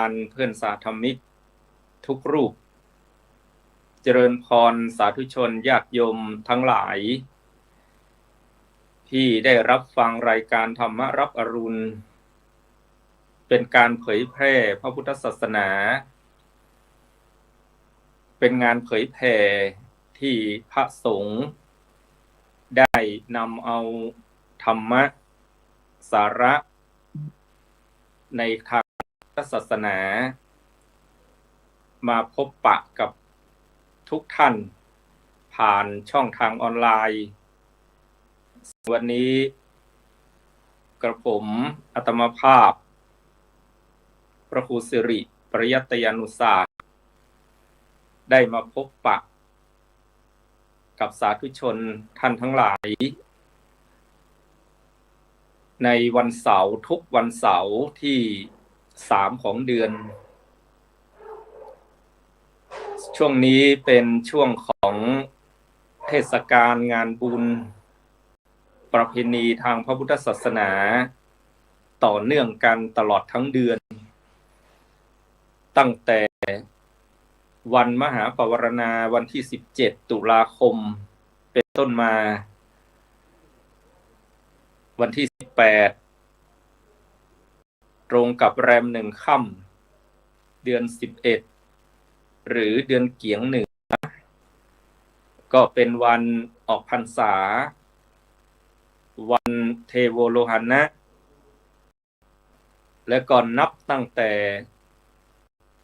ารเพื่อนสาธมิกทุกรูปเจริญพรสาธุชนญาติโยมทั้งหลายที่ได้รับฟังรายการธรรมรับอรุณเป็นการเผยแพร่พระพุทธศาสนาเป็นงานเผยแผ่ที่พระสงฆ์ได้นำเอาธรรมะสาระในทางศาสนามาพบปะกับทุกท่านผ่านช่องทางออนไลน์วันนี้กระผมอาตมาภาพพระครูสิริปริยัตยานุศาสตร์ได้มาพบปะกับสาธุชนท่านทั้งหลายในวันเสาร์ทุกวันเสาร์ที่3ของเดือนช่วงนี้เป็นช่วงของเทศกาลงานบุญประเพณีทางพระพุทธศาสนาต่อเนื่องกันตลอดทั้งเดือนตั้งแต่วันมหาปวารณาวันที่17ตุลาคมเป็นต้นมาวันที่18ตรงกับแรม1ค่ำเดือน11หรือเดือนเกียง1ก็เป็นวันออกพรรษาวันเทโวโลหณะและก่อนนับตั้งแต่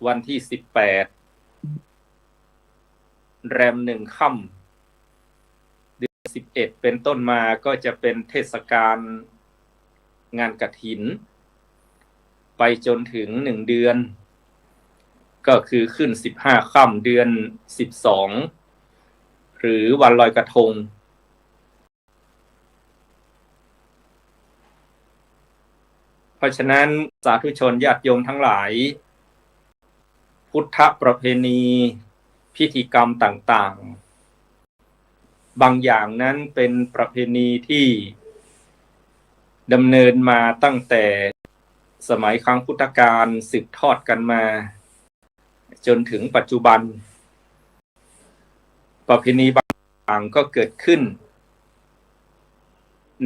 วันที่18แรม1ค่ำเดือน11เป็นต้นมาก็จะเป็นเทศกาลงานกฐินไปจนถึง1เดือนก็คือขึ้น15ค่ำเดือน12หรือวันลอยกระทงเพราะฉะนั้นสาธุชนญาติโยมทั้งหลายพุทธประเพณีพิธีกรรมต่างๆบางอย่างนั้นเป็นประเพณีที่ดำเนินมาตั้งแต่สมัยครั้งพุทธกาลสืบทอดกันมาจนถึงปัจจุบันประเพณีบางอย่างก็เกิดขึ้น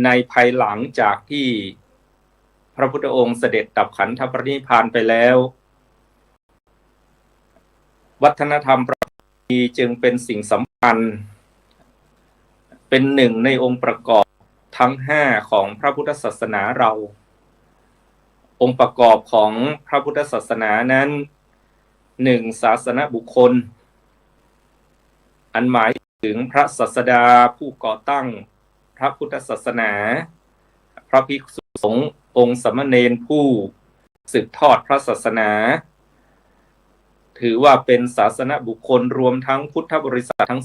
ในภายหลังจากที่พระพุทธองค์เสด็จดับขันธปรินิพพานไปแล้ววัฒนธรรมประเพณีจึงเป็นสิ่งสำคัญเป็นหนึ่งในองค์ประกอบทั้ง5ของพระพุทธศาสนาเราองค์ประกอบของพระพุทธศาสนานั้น1ศาสนบุคคลอันหมายถึงพระศาสดาผู้ก่อตั้งพระพุทธศาสนาพระภิกษุสงฆ์องค์สามเณรผู้สืบทอดพระศาสนาถือว่าเป็นศาสนบุคคลรวมทั้งพุทธบริษัททั้ง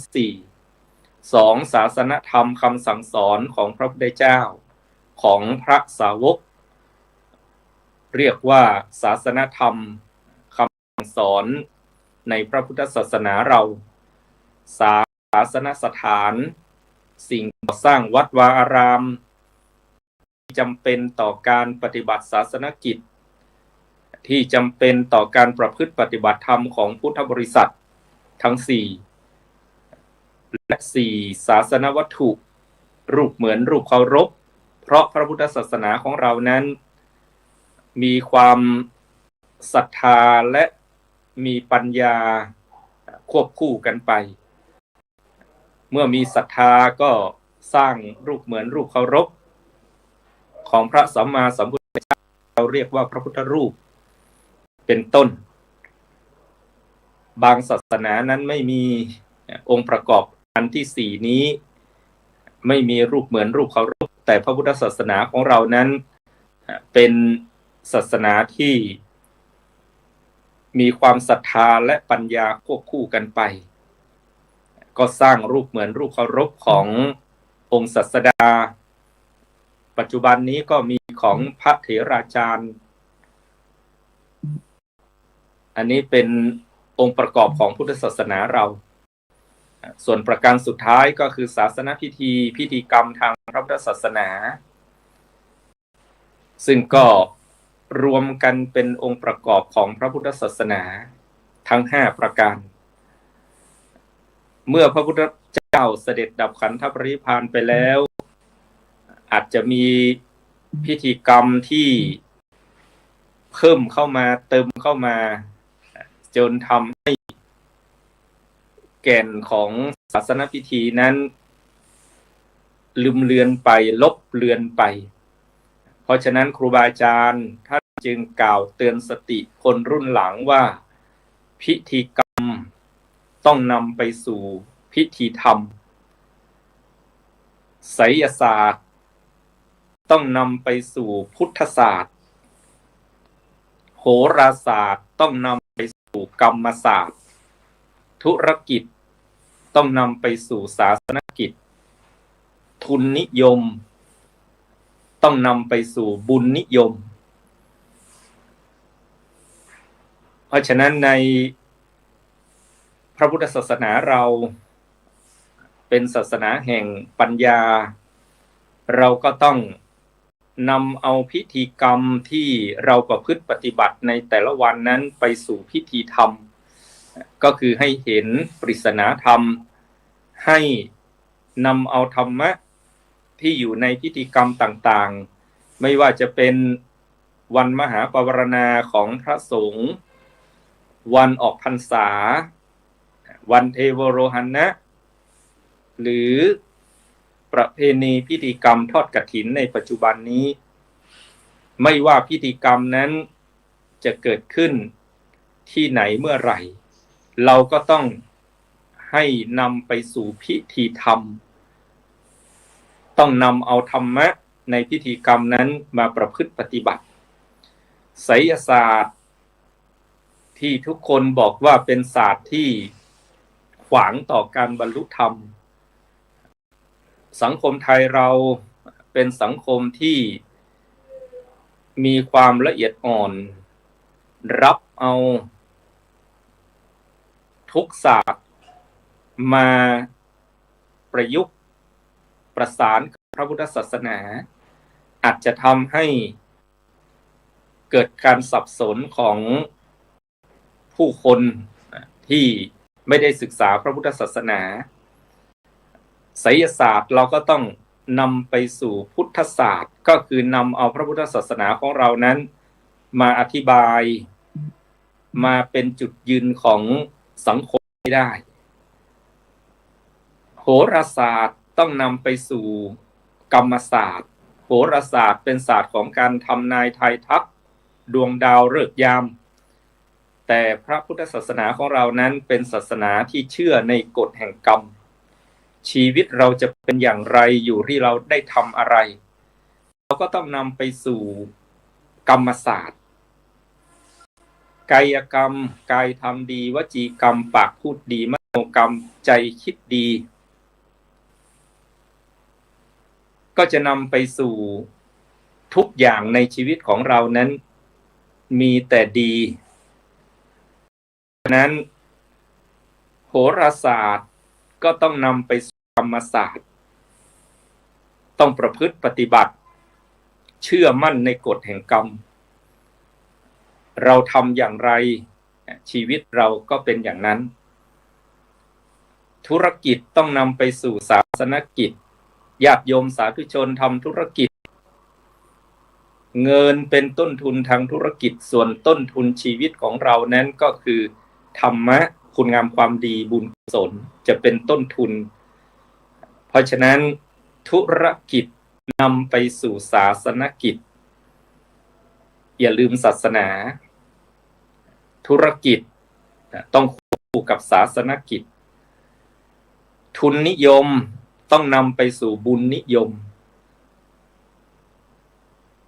2ศาสนธรรมคำสั่งสอนของพระพุทธเจ้าของพระสาวกเรียกว่าศาสนธรรมคำสั่งสอนในพระพุทธศาสนาเราศาสนสถานสิ่งก่อสร้างวัดวาอารามที่จำเป็นต่อการปฏิบัติศาสนกิจที่จำเป็นต่อการประพฤติปฏิบัติธรรมของพุทธบริษัททั้ง4และ4ศาสนวัตถุรูปเหมือนรูปเคารพเพราะพระพุทธศาสนาของเรานั้นมีความศรัทธาและมีปัญญาควบคู่กันไปเมื่อมีศรัทธาก็สร้างรูปเหมือนรูปเคารพของพระสัมมาสัมพุทธเจ้าเราเรียกว่าพระพุทธรูปเป็นต้นบางศาสนานั้นไม่มีองค์ประกอบอันที่4นี้ไม่มีรูปเหมือนรูปเคารพแต่พระพุทธศาสนาของเรานั้นเป็นศาสนาที่มีความศรัทธาและปัญญาควบคู่กันไปก็สร้างรูปเหมือนรูปเคารพขององค์ศาสดาปัจจุบันนี้ก็มีของพระเถราจารย์อันนี้เป็นองค์ประกอบของพุทธศาสนาเราส่วนประการสุดท้ายก็คือศาสนพิธีกรรมทางพระพุทธศาสนาซึ่งก็ รวมกันเป็นองค์ประกอบของพระพุทธศาสนาทั้ง5ประการเมื่อพระพุทธเจ้าเสด็จดับขันธปรินิพพานไปแล้วอาจจะมีพิธีกรรมที่เพิ่มเข้ามาเติมเข้ามาจนทำให้แก่นของศาสนพิธีนั้นลืมเลือนไปลบเลือนไปเพราะฉะนั้นครูบาอาจารย์ท่านจึงกล่าวเตือนสติคนรุ่นหลังว่าพิธีกรรมต้องนำไปสู่พิธีธรรมไสยศาสตร์ต้องนำไปสู่พุทธศาสตร์โหราศาสตร์ต้องนำไปสู่กรรมศาสตร์ธุรกิจต้องนำไปสู่ศาสนกิจทุนนิยมต้องนำไปสู่บุญนิยมเพราะฉะนั้นในพระพุทธศาสนาเราเป็นศาสนาแห่งปัญญาเราก็ต้องนำเอาพิธีกรรมที่เราประพฤติปฏิบัติในแต่ละวันนั้นไปสู่พิธีธรรมก็คือให้เห็นปริศนาธรรมให้นำเอาธรรมะที่อยู่ในพิธีกรรมต่างๆไม่ว่าจะเป็นวันมหาปวารณาของพระสงฆ์วันออกพรรษาวันเทโวโรหณะหรือประเพณีพิธีกรรมทอดกฐินในปัจจุบันนี้ไม่ว่าพิธีกรรมนั้นจะเกิดขึ้นที่ไหนเมื่อไหร่เราก็ต้องให้นำไปสู่พิธีธรรมต้องนำเอาธรรมะในพิธีกรรมนั้นมาประพฤติปฏิบัติไสยศาสตร์ที่ทุกคนบอกว่าเป็นศาสตร์ที่ขวางต่อการบรรลุธรรมสังคมไทยเราเป็นสังคมที่มีความละเอียดอ่อนรับเอาทุกศาสตร์มาประยุกต์ประสานกับพระพุทธศาสนาอาจจะทำให้เกิดการสับสนของผู้คนที่ไม่ได้ศึกษาพระพุทธศาสนาไสยศาสตร์เราก็ต้องนำไปสู่พุทธศาสตร์ก็คือนำเอาพระพุทธศาสนาของเรานั้นมาอธิบายมาเป็นจุดยืนของสังคมให้ได้โหราศาสตร์ต้องนำไปสู่กรรมศาสตร์โหราศาสตร์เป็นศาสตร์ของการทำนายทายทักดวงดาวฤกษ์ยามแต่พระพุทธศาสนาของเรานั้นเป็นศาสนาที่เชื่อในกฎแห่งกรรมชีวิตเราจะเป็นอย่างไรอยู่ที่เราได้ทำอะไรเราก็ต้องนำไปสู่กรรมศาสตร์กายกรรมกายทำดีวจีกรรมปากพูดดีมโนกรรมใจคิดดีก็จะนำไปสู่ทุกอย่างในชีวิตของเรานั้นมีแต่ดีฉะนั้นโหราศาสตร์ก็ต้องนำไปสู่กรรมศาสตร์ต้องประพฤติปฏิบัติเชื่อมั่นในกฎแห่งกรรมเราทำอย่างไรชีวิตเราก็เป็นอย่างนั้นธุรกิจต้องนำไปสู่ศาสนกิจญาติโยมสาธุชนทำธุรกิจเงินเป็นต้นทุนทางธุรกิจส่วนต้นทุนชีวิตของเรานั้นก็คือธรรมะคุณงามความดีบุญกุศลจะเป็นต้นทุนเพราะฉะนั้นธุรกิจนำไปสู่ศาสนกิจอย่าลืมศาสนาธุรกิจต้องคู่กับศาสนกิจทุนนิยมต้องนำไปสู่บุญนิยม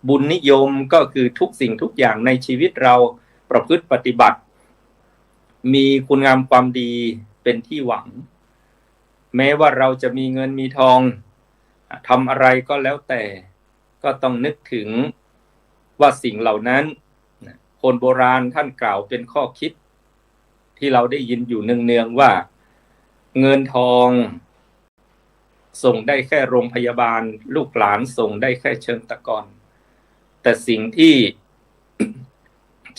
บุญนิยมก็คือทุกสิ่งทุกอย่างในชีวิตเราประพฤติปฏิบัติมีคุณงามความดีเป็นที่หวังแม้ว่าเราจะมีเงินมีทองทำอะไรก็แล้วแต่ก็ต้องนึกถึงว่าสิ่งเหล่านั้นคนโบราณท่านกล่าวเป็นข้อคิดที่เราได้ยินอยู่เนืองๆว่าเงินทองส่งได้แค่โรงพยาบาลลูกหลานส่งได้แค่เชิงตะกอนแต่สิ่งที่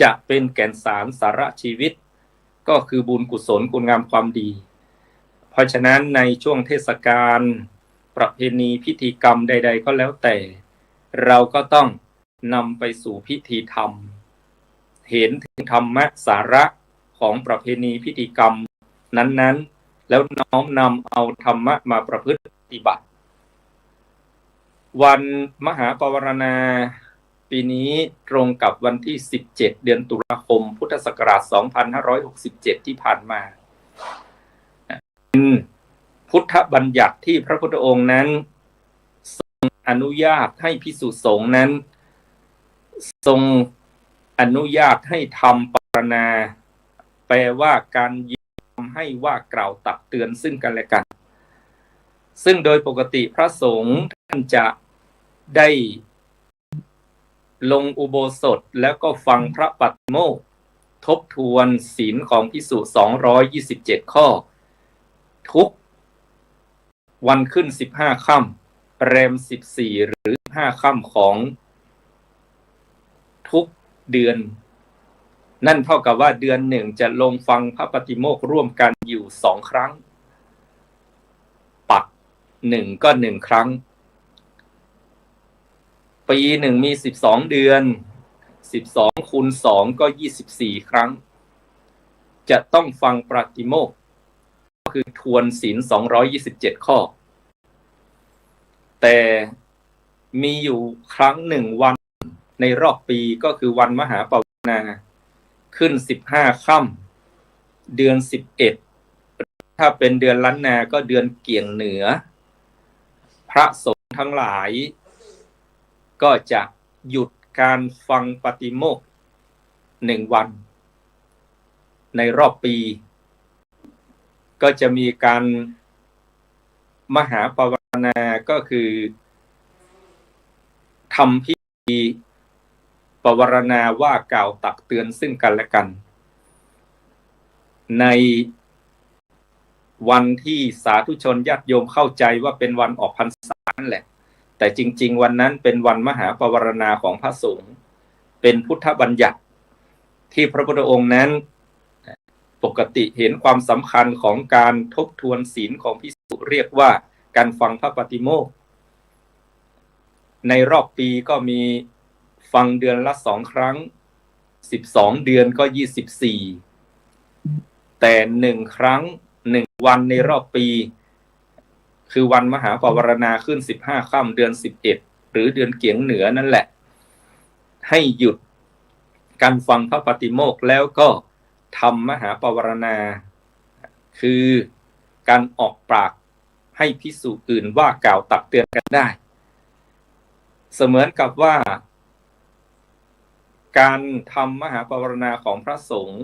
จะเป็นแก่นสารสาระชีวิตก็คือบุญกุศลคุณงามความดีเพราะฉะนั้นในช่วงเทศกาลประเพณีพิธีกรรมใดๆก็แล้วแต่เราก็ต้องนำไปสู่พิธีธรรมเห็นถึงธรรมะสาระของประเพณีพิธีกรรมนั้นๆแล้วน้อมนำเอาธรรมะมาประพฤติปฏิบัติวันมหาปวารณาปีนี้ตรงกับวันที่17เดือนตุลาคมพุทธศักราช2567ที่ผ่านมาเป็นพุทธบัญญัติที่พระพุทธองค์นั้นทรงอนุญาตให้ภิกษุสงฆ์นั้นทรงอนุญาตให้ทำปวารณาแปลว่าการย้ำให้ว่ากล่าวตักเตือนซึ่งกันและกันซึ่งโดยปกติพระสงฆ์ท่านจะได้ลงอุโบสถแล้วก็ฟังพระปาติโมกข์ทบทวนศีลของภิกษุ227ข้อทุกวันขึ้น15ค่ำแรม14หรือ5ค่ำของทุกเดือนนั่นเท่ากับว่าเดือนหนึ่งจะลงฟังพระปาติโมกข์ร่วมกันอยู่2ครั้งปัก1ก็1ครั้งปีหนึ่งมี12เดือน12คูณ2ก็24ครั้งจะต้องฟังปาติโมกข์ก็คือทวนศีล227ข้อแต่มีอยู่ครั้งหนึ่งวันในรอบปีก็คือวันมหาปวารณาขึ้น15ค่ำเดือน11ถ้าเป็นเดือนล้านนาก็เดือนเกี่ยงเหนือพระสงฆ์ทั้งหลายก็จะหยุดการฟังปาติโมกข์1วันในรอบปีก็จะมีการมหาปวารณาก็คือทำพิธีปวารณาว่ากล่าวตักเตือนซึ่งกันและกันในวันที่สาธุชนญาติโยมเข้าใจว่าเป็นวันออกพรรษานั่นแหละแต่จริงๆวันนั้นเป็นวันมหาปวารณาของพระสงฆ์เป็นพุทธบัญญัติที่พระพุทธองค์นั้นปกติเห็นความสำคัญของการทบทวนศีลของภิกษุเรียกว่าการฟังพระปาติโมกข์ในรอบปีก็มีฟังเดือนละ2ครั้ง12เดือนก็24แต่1ครั้ง1วันในรอบปีคือวันมหาปวารณาขึ้น15ค่ำเดือน11หรือเดือนเกี่ยงเหนือนั่นแหละให้หยุดการฟังพระปาติโมกข์แล้วก็ทำมหาปวารณาคือการออกปากให้ภิกษุอื่นว่ากล่าวตักเตือนกันได้เสมือนกับว่าการทำมหาปวารณาของพระสงฆ์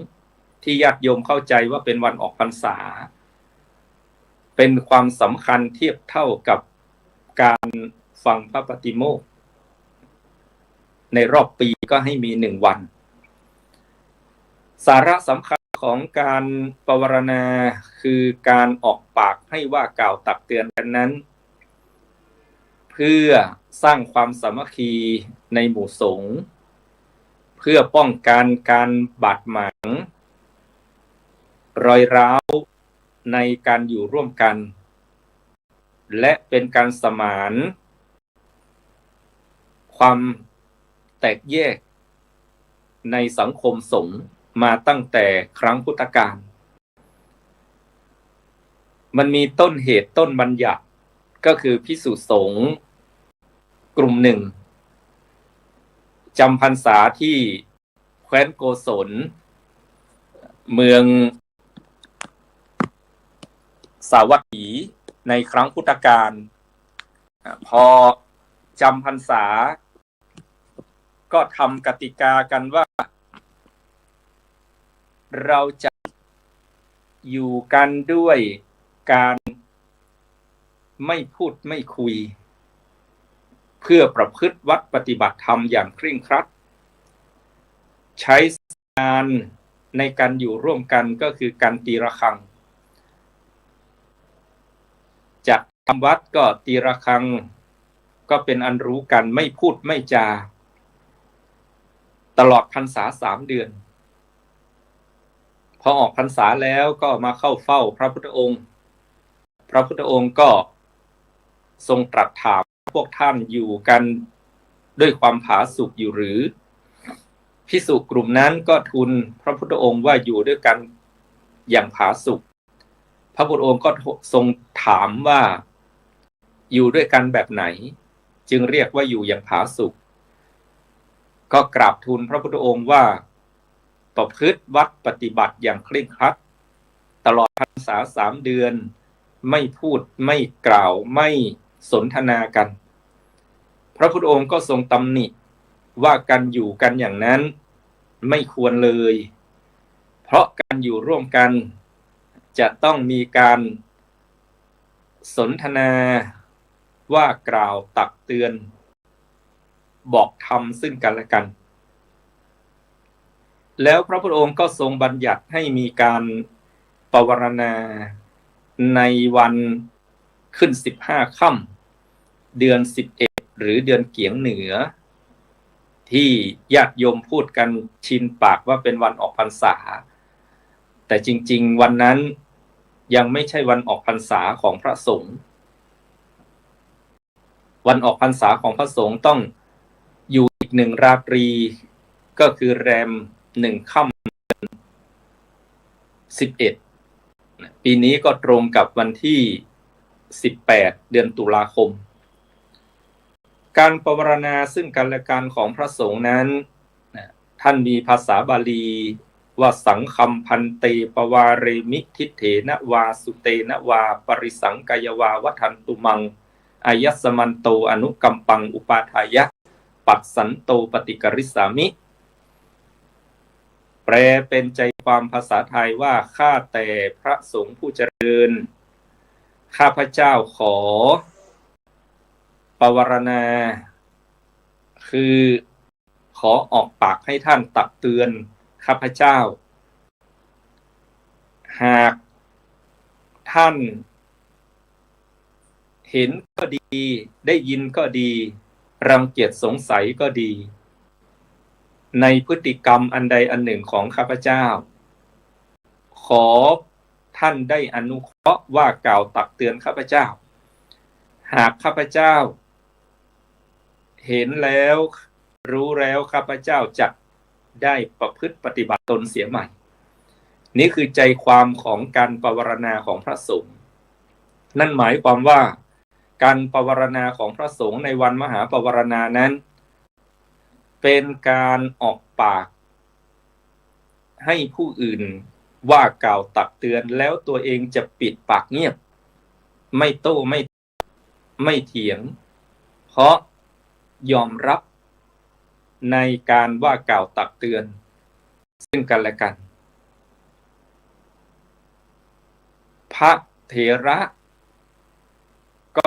ที่ญาติโยมเข้าใจว่าเป็นวันออกพรรษาเป็นความสำคัญเทียบเท่ากับการฟังพระปาติโมกข์ในรอบปีก็ให้มี1วันสาระสำคัญของการปวารณาคือการออกปากให้ว่ากล่าวตักเตือนกันนั้นเพื่อสร้างความสามัคคีในหมู่สงฆ์เพื่อป้องกันการบาดหมางรอยร้าวในการอยู่ร่วมกันและเป็นการสมานความแตกแยกในสังคมสงฆ์มาตั้งแต่ครั้งพุทธกาลมันมีต้นเหตุต้นบัญญัติก็คือภิกษุสงฆ์กลุ่มหนึ่งจำพรรษาที่แคว้นโกศลเมืองสาวัตถีในครั้งพุทธกาลพอจำพรรษาก็ทำกติกากันว่าเราจะอยู่กันด้วยการไม่พูดไม่คุยเพื่อประพฤติวัดปฏิบัติธรรมอย่างเคร่งครัดใช้งานในการอยู่ร่วมกันก็คือการตีระฆังจะทำวัดก็ตีระฆังก็เป็นอันรู้กันไม่พูดไม่จา ตลอดพรรษา3 เดือนพอออกพรรษาแล้วก็มาเข้าเฝ้าพระพุทธองค์พระพุทธองค์ก็ทรงตรัสถามพวกท่านอยู่กันด้วยความผาสุกอยู่หรือภิกษุกลุ่มนั้นก็ทูลพระพุทธองค์ว่าอยู่ด้วยกันอย่างผาสุกพระพุทธองค์ก็ทรงถามว่าอยู่ด้วยกันแบบไหนจึงเรียกว่าอยู่อย่างผาสุกก็กราบทูลพระพุทธองค์ว่าประพฤติวัดปฏิบัติอย่างเคร่งครัดตลอดพรรษา3 เดือนไม่พูดไม่กล่าวไม่สนทนากันพระพุทธองค์ก็ทรงตำหนิว่าการอยู่กันอย่างนั้นไม่ควรเลยเพราะการอยู่ร่วมกันจะต้องมีการสนทนาว่ากล่าวตักเตือนบอกธรรมซึ่งกันและกันแล้วพระพุทธองค์ก็ทรงบัญญัติให้มีการปวารณาในวันขึ้น15 ค่ำเดือน11หรือเดือนเกียงเหนือที่ญาติโยมพูดกันชินปากว่าเป็นวันออกพรรษาแต่จริงๆวันนั้นยังไม่ใช่วันออกพรรษาของพระสงฆ์วันออกพรรษาของพระสงฆ์ต้องอยู่อีก1 ราตรีก็คือแรม1 ค่ำ11ปีนี้ก็ตรงกับวันที่18เดือนตุลาคมการปวารณาซึ่งกันและกันของพระสงฆ์นั้นท่านมีภาษาบาลีว่าสังคัมพันเตปวาเรมิทิเถนะวาสุเตนะวาปริสังกายวาวัฏันตุมังอายัสสมันโตอนุกัมปังอุปาทายะปัสสันโตปฏิกริสามิแปลเป็นใจความภาษาไทยว่าข้าแต่พระสงฆ์ผู้เจริญข้าพเจ้าขอปวารณาคือขอออกปากให้ท่านตักเตือนข้าพเจ้าหากท่านเห็นก็ดีได้ยินก็ดีรังเกียจสงสัยก็ดีในพฤติกรรมอันใดอันหนึ่งของข้าพเจ้าขอท่านได้อนุเคราะห์ว่ากล่าวตักเตือนข้าพเจ้าหากข้าพเจ้าเห็นแล้วรู้แล้วข้าพเจ้าจะได้ประพฤติปฏิบัติตนเสียใหม่นี่คือใจความของการปวารณาของพระสงฆ์นั่นหมายความว่าการปวารณาของพระสงฆ์ในวันมหาปวารณานั้นเป็นการออกปากให้ผู้อื่นว่ากล่าวตักเตือนแล้วตัวเองจะปิดปากเงียบไม่โต้ไม่เถียงเพราะยอมรับในการว่ากล่าวตักเตือนซึ่งกันและกันพระเถระก็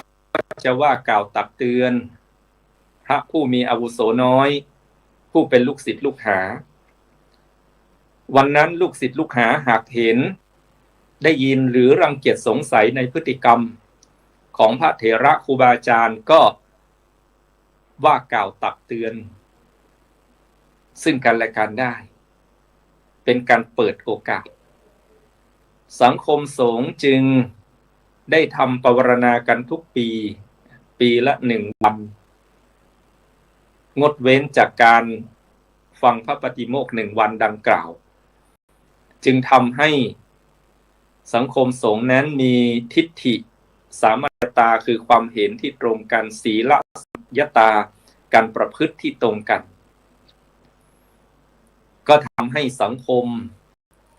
จะว่ากล่าวตักเตือนพระผู้มีอาวุโสน้อยผู้เป็นลูกศิษย์ลูกหาวันนั้นลูกศิษย์ลูกหาหากเห็นได้ยินหรือรังเกียจสงสัยในพฤติกรรมของพระเถระครูบาอาจารย์ก็ว่ากล่าวตักเตือนซึ่งกันและกันได้เป็นการเปิดโอกาสสังคมสงฆ์จึงได้ทำปวารณากันทุกปีละ1 วันงดเว้นจากการฟังพระปฏิโมกข์1 วันดังกล่าวจึงทำให้สังคมสงฆ์นั้นมีทิฏฐิสามัญญตาคือความเห็นที่ตรงกันศีลยตาการประพฤติที่ตรงกันก็ทำให้สังคม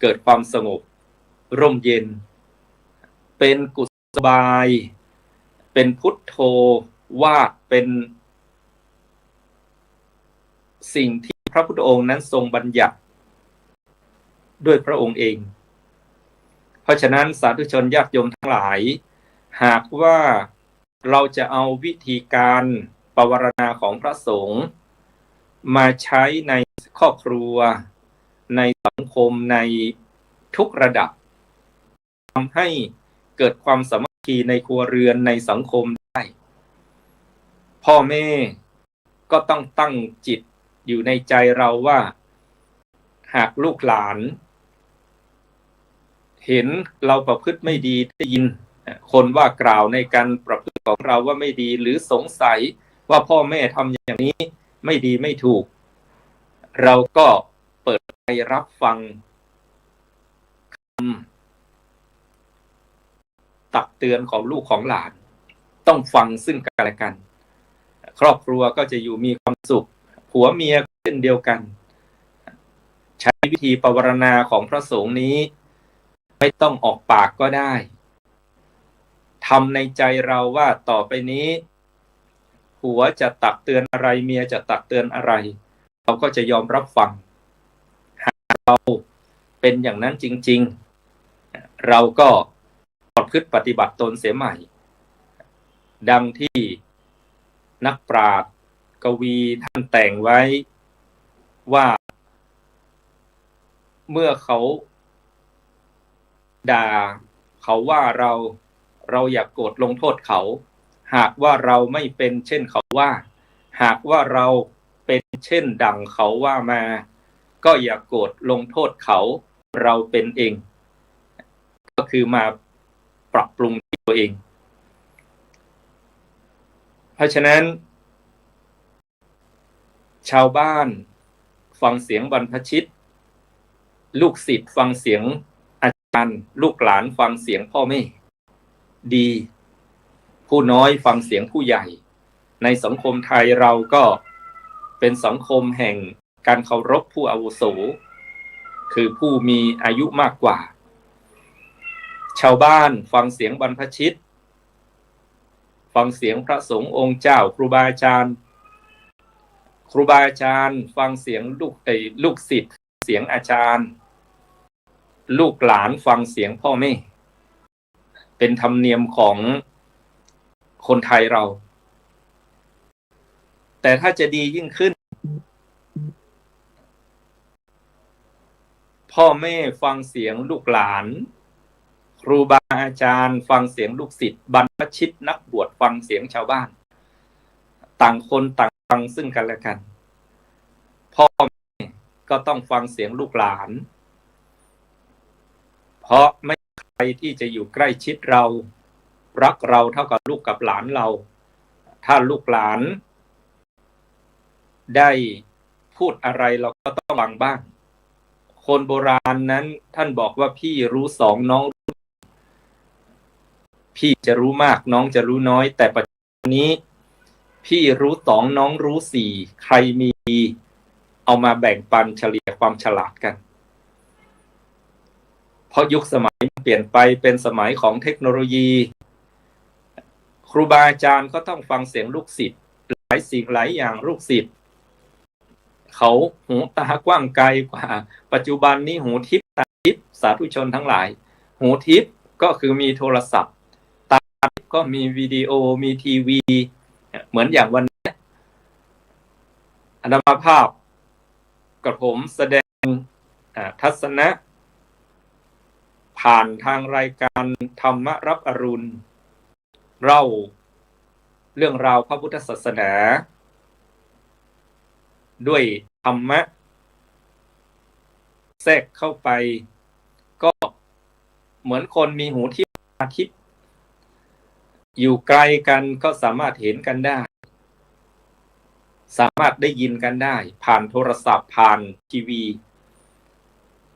เกิดความสงบร่มเย็นเป็นกุศลบายเป็นพุทโธวาดเป็นสิ่งที่พระพุทธองค์นั้นทรงบัญญัติด้วยพระองค์เองเพราะฉะนั้นสาธุชนญาติโยมทั้งหลายหากว่าเราจะเอาวิธีการปวารณาของพระสงฆ์มาใช้ในครอบครัวในสังคมในทุกระดับทำให้เกิดความสามัคคีในครัวเรือนในสังคมได้พ่อแม่ก็ต้องตั้งจิต อยู่ในใจเราว่าหากลูกหลานเห็นเราประพฤติไม่ดีได้ยินคนว่ากล่าวในการประพฤติของเราว่าไม่ดีหรือสงสัยว่าพ่อแม่ทำอย่างนี้ไม่ดีไม่ถูกเราก็เปิดใจรับฟังคำตักเตือนของลูกของหลานต้องฟังซึ่งกันและกันครอบครัวก็จะอยู่มีความสุขผัวเมียเช่นเดียวกันใช้วิธีปวารณาของพระสงฆ์นี้ไม่ต้องออกปากก็ได้ทำในใจเราว่าต่อไปนี้ผัวจะตักเตือนอะไรเมียจะตักเตือนอะไรเราก็จะยอมรับฟังหากเราเป็นอย่างนั้นจริงๆเราก็ประพฤติปฏิบัติตนเสียใหม่ดังที่นักปราชญ์กวีท่านแต่งไว้ว่าเมื่อเขาด่าเขาว่าเราอย่าโกรธลงโทษเขาหากว่าเราไม่เป็นเช่นเขาว่าหากว่าเราเป็นเช่นดังเขาว่ามาก็อย่าโกรธลงโทษเขาเราเป็นเองก็คือมาปรับปรุงตัวเองเพราะฉะนั้นชาวบ้านฟังเสียงบรรพชิตลูกศิษย์ฟังเสียงอาจารย์ลูกหลานฟังเสียงพ่อแม่ดีผู้น้อยฟังเสียงผู้ใหญ่ในสังคมไทยเราก็เป็นสังคมแห่งการเคารพผู้อาวุโสคือผู้มีอายุมากกว่าชาวบ้านฟังเสียงบรรพชิตฟังเสียงพระสงฆ์องค์เจ้าครูบาอาจารย์ฟังเสียงลูกศิษย์เสียงอาจารย์ลูกหลานฟังเสียงพ่อแม่เป็นธรรมเนียมของคนไทยเราแต่ถ้าจะดียิ่งขึ้นพ่อแม่ฟังเสียงลูกหลานครูบาอาจารย์ฟังเสียงลูกศิษย์บรรพชิตนักบวชฟังเสียงชาวบ้านต่างคนต่างฟังซึ่งกันและกันพ่อแม่ก็ต้องฟังเสียงลูกหลานเพราะไม่มีใครที่จะอยู่ใกล้ชิดเรารักเราเท่ากับลูกกับหลานเราถ้าลูกหลานได้พูดอะไรเราก็ต้องฟังบ้างคนโบราณนั้นท่านบอกว่าพี่รู้สองน้องพี่จะรู้มากน้องจะรู้น้อยแต่ปัจจุบันนี้พี่รู้สองน้องรู้สี่ใครมีเอามาแบ่งปันเฉลี่ยความฉลาดกันเพราะยุคสมัยเปลี่ยนไปเป็นสมัยของเทคโนโลยีครูบาอาจารย์ก็ต้องฟังเสียงลูกศิษย์หลายสิ่งหลายอย่างลูกศิษย์เขาหูตากว้างไกลกว่าปัจจุบันนี้หูทิพย์ตาทิพย์สาธุชนทั้งหลายหูทิพย์ก็คือมีโทรศัพท์ตาทิพย์ก็มีวิดีโอมีทีวีเหมือนอย่างวันนี้อาตมาภาพกับผมแสดงทัศนะผ่านทางรายการธรรมรับอรุณเล่าเรื่องราวพระพุทธศาสนาด้วยธรรมะแทรกเข้าไปก็เหมือนคนมีหูทิพย์ตาทิพย์อยู่ไกลกันก็สามารถเห็นกันได้สามารถได้ยินกันได้ผ่านโทรศัพท์ผ่านทีวี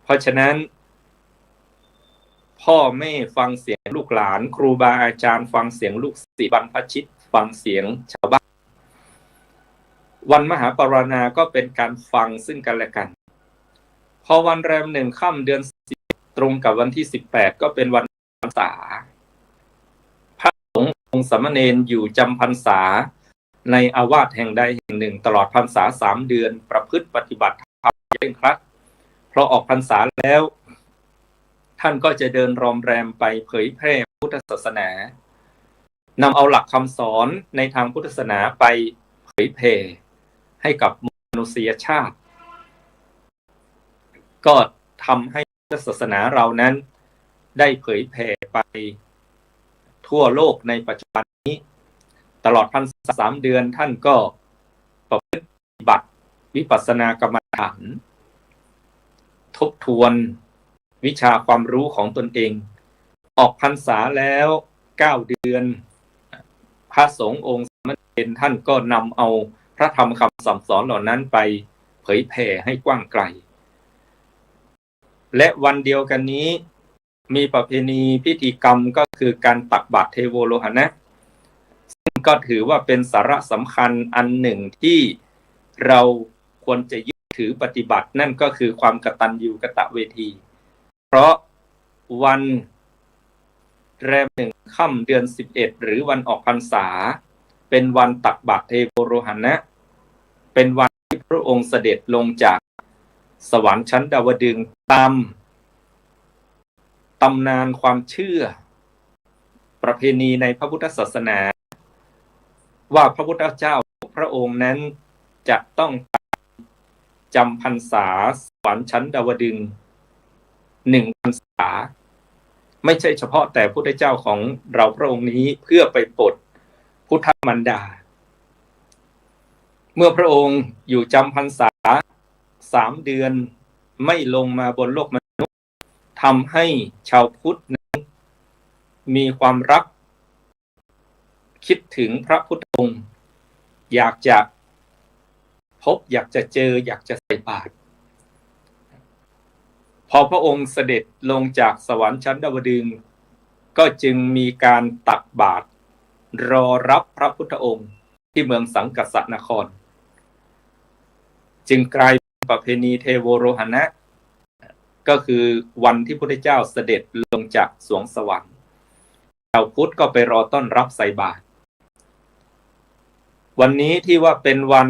เพราะฉะนั้นพ่อแม่ฟังเสียงลูกหลานครูบาอาจารย์ฟังเสียงลูกศิษย์บรรพชิตฟังเสียงชาวบ้านวันมหาปรณาก็เป็นการฟังซึ่งกันและกันพอวันแรมหนึ่งค่ำเดือน10ตรงกับวันที่18ก็เป็นวันพรรษาพระสงฆ์องค์สามเณรอยู่จำพรรษาในอาวาสแห่งใดแห่งหนึ่งตลอดพรรษา3 เดือนประพฤติปฏิบัติธรรมอย่างเคร่งครัดเพราะออกพรรษาแล้วท่านก็จะเดินรอมแรมไปเผยแพร่พุทธศาสนานำเอาหลักคำสอนในทางพุทธศาสนาไปเผยแผ่ให้กับมนุษยชาติก็ทำให้พุทธศาสนาเรานั้นได้เผยแผ่ไปทั่วโลกในปัจจุบันนี้ตลอดพรรษา3 เดือนท่านก็ประพฤติปฏิบัติ วิปัสสนากรรมฐานทบทวนวิชาความรู้ของตนเองออกพรรษาแล้ว9 เดือนพระสงฆ์องค์สามเณรท่านก็นำเอาพระธรรมคำสั่งสอนเหล่านั้นไปเผยแผ่ให้กว้างไกลและวันเดียวกันนี้มีประเพณีพิธีกรรมก็คือการตักบาตรเทโวโลหณะซึ่งก็ถือว่าเป็นสาระสำคัญอันหนึ่งที่เราควรจะยึดถือปฏิบัตินั่นก็คือความกตัญญูกตเวทีเพราะวันแรม 1 ค่ำเดือน 11หรือวันออกพรรษาเป็นวันตักบาตรเทโวโลหณะเป็นวันที่พระองค์เสด็จลงจากสวรรค์ชั้นดาวดึงส์ตามตำนานความเชื่อประเพณีในพระพุทธศาสนาว่าพระพุทธเจ้าพระองค์นั้นจะต้องจำพรรษาสวรรค์ชั้นดาวดึงส์1 พรรษาไม่ใช่เฉพาะแต่พุทธเจ้าของเราพระองค์นี้เพื่อไปโปรดพุทธมารดาเมื่อพระองค์อยู่จำพรรษา3 เดือนไม่ลงมาบนโลกมนุษย์ทำให้ชาวพุทธนั้นมีความรักคิดถึงพระพุทธองค์อยากจะพบอยากจะเจออยากจะใส่บาตรพอพระองค์เสด็จลงจากสวรรค์ชั้นดาวดึงส์ก็จึงมีการตักบาตรรอรับพระพุทธองค์ที่เมืองสังกัสสนครจึงกลายเป็นประเพณีเทโวโรหณะก็คือวันที่พระพุทธเจ้าเสด็จลงจากสวงสวรรค์ชาวพุทธก็ไปรอต้อนรับใส่บาตรวันนี้ที่ว่าเป็นวัน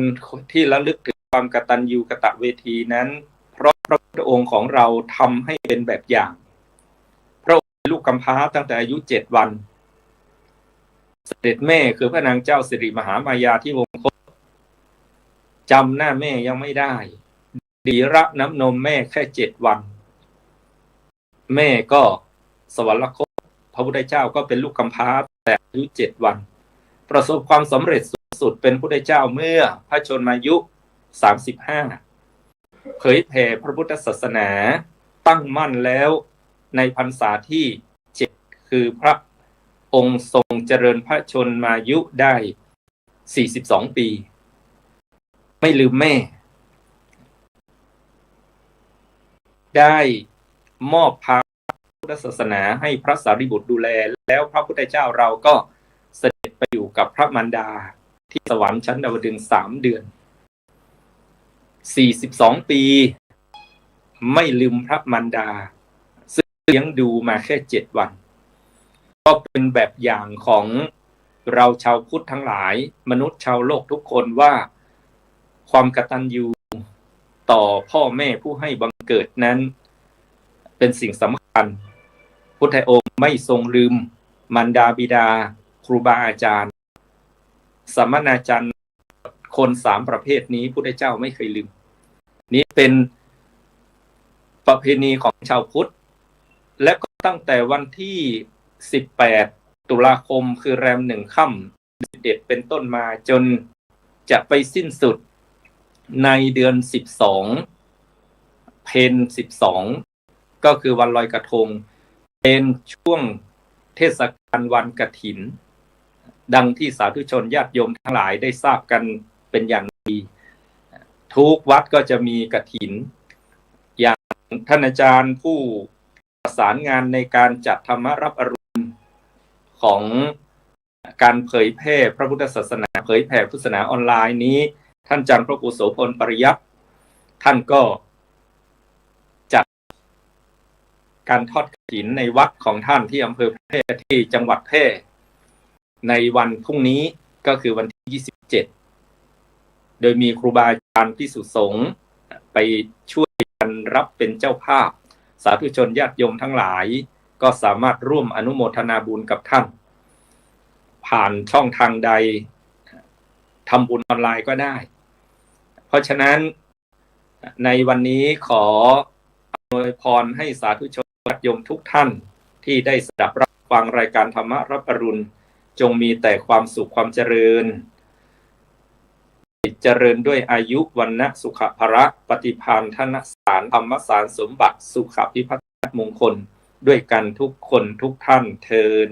ที่ระลึกถึงความกตัญญูกตเวทีนั้นเพราะพระพุทธองค์ของเราทำให้เป็นแบบอย่างพระองค์เป็นลูกกำพร้าตั้งแต่อายุ7 วันเสด็จแม่คือพระนางเจ้าสิริมหามายาที่วงคตจำหน้าแม่ยังไม่ได้ดีระน้ำนมแม่แค่7 วันแม่ก็สวรรคตพระพุทธเจ้าก็เป็นลูกกำพร้าแต่อายุ7 วันประสบความสำเร็จสูงสุดเป็นพุทธเจ้าเมื่อพระชนมายุ35เผยแผ่พระพุทธศาสนาตั้งมั่นแล้วในพรรษาที่7คือพระองค์ทรงเจริญพระชนมายุได้42 ปีไม่ลืมแม่ได้มอบพระพุทธศาสนาให้พระสารีบุตรดูแลแล้วพระพุทธเจ้าเราก็เสด็จไปอยู่กับพระมารดาที่สวรรค์ชั้นดาวดึงส์3 เดือน42 ปีไม่ลืมพระมารดาซึ่งเลี้ยงดูมาแค่7 วันก็เป็นแบบอย่างของเราชาวพุทธทั้งหลายมนุษย์ชาวโลกทุกคนว่าความกตัญญูต่อพ่อแม่ผู้ให้บังเกิดนั้นเป็นสิ่งสำคัญพุทธองค์ไม่ทรงลืมมารดาบิดาครูบาอาจารย์สมณาจารย์คน3 ประเภทนี้พุทธเจ้าไม่เคยลืมนี้เป็นประเพณีของชาวพุทธและก็ตั้งแต่วันที่18 ตุลาคมคือแรม 1 ค่ำ11เป็นต้นมาจนจะไปสิ้นสุดในเดือน12เพ็ญ12ก็คือวันลอยกระทงเป็นช่วงเทศกาลวันกฐินดังที่สาธุชนญาติโยมทั้งหลายได้ทราบกันเป็นอย่างดีทุกวัดก็จะมีกฐินอย่างท่านอาจารย์ผู้ประสานงานในการจัดธรรมรับอรุณของการเผยแพร่พระพุทธศาสนาเผยแผ่พุทธศาสนาออนไลน์นี้ท่านอาจารย์พระครูโสพลปริยัติท่านก็จัดการทอดกฐินในวัดของท่านที่อำเภอแพร่ที่จังหวัดแพร่ในวันพรุ่งนี้ก็คือวันที่27โดยมีครูบาอาจารย์ภิกษุสงฆ์ไปช่วยกันรับเป็นเจ้าภาพสาธุชนญาติโยมทั้งหลายก็สามารถร่วมอนุโมทนาบุญกับท่านผ่านช่องทางใดทำบุญออนไลน์ก็ได้เพราะฉะนั้นในวันนี้ขออวยพรให้สาธุชนญาติโยมทุกท่านที่ได้สดับรับฟังรายการธรรมรับอรุณจงมีแต่ความสุขความเจริญ เจริญด้วยอายุวันนะสุขภระปฏิภาณธนสารธรรมสารสมบัติสุขภิพัฒนมงคลด้วยกันทุกคนทุกท่านเทอญ